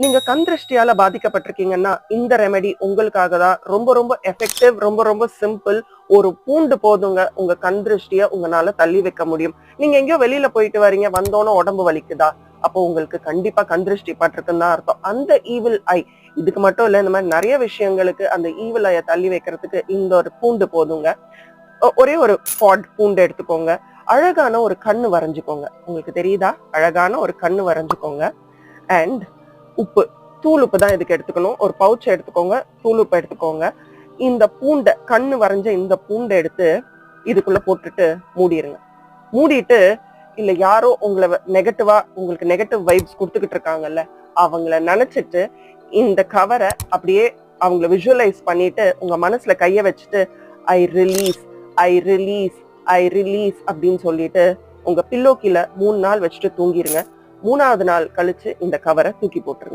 நீங்க கண் திருஷ்டியால பாதிக்கப்பட்டிருக்கீங்கன்னா, இந்த ரெமெடி உங்களுக்காக தான். ரொம்ப ரொம்ப எஃபெக்டிவ், ரொம்ப ரொம்ப சிம்பிள். ஒரு பூண்டு போதுங்க, உங்க கண் திருஷ்டிய உங்கனால தள்ளி வைக்க முடியும். நீங்க எங்கேயோ வெளியில போயிட்டு வரீங்க, வந்தோனே உடம்பு வலிக்குதா? அப்போ உங்களுக்கு கண்டிப்பா கண் திருஷ்டி பட்டிருக்குன்னு தான் அர்த்தம். அந்த ஈவில் ஐ இதுக்கு மட்டும் இல்ல, இந்த மாரி நெறைய விஷயங்களுக்கு அந்த ஈவில் ஐய தள்ளி வைக்கிறதுக்கு இந்த ஒரு பூண்டு போதுங்க. ஒரே ஒரு பூண்டு எடுத்துக்கோங்க. அழகான ஒரு கண்ணு வரைஞ்சுக்கோங்க. உங்களுக்கு தெரியுதா? அழகான ஒரு கண்ணு வரைஞ்சுக்கோங்க. அண்ட் உப்பு, தூள் உப்பு தான் இதுக்கு எடுத்துக்கணும். ஒரு பவுச் எடுத்துக்கோங்க, தூள் உப்பு எடுத்துக்கோங்க. இந்த பூண்ட கண்ணு வரைஞ்ச இந்த பூண்ட எடுத்து இதுக்குள்ள போட்டுட்டு மூடிருங்க. மூடிட்டு இல்ல யாரோ நெகட்டிவா உங்களுக்கு நெகட்டிவ் வைப்ஸ் குடுத்துக்கிட்டு இருக்காங்கல்ல, அவங்கள நெனச்சிட்டு இந்த கவர அப்படியே அவங்கள விஷுவலைஸ் பண்ணிட்டு உங்க மனசுல கைய வச்சுட்டு ஐ ரிலீஸ், ஐ ரிலீஸ், ஐ ரிலீஸ் அப்படின்னு சொல்லிட்டு உங்க பில்லோ கீழ 3 நாள் வச்சுட்டு தூங்கிருங்க. 3வது நாள் கழிச்சு இந்த கவர தூக்கி போட்டுருங்க.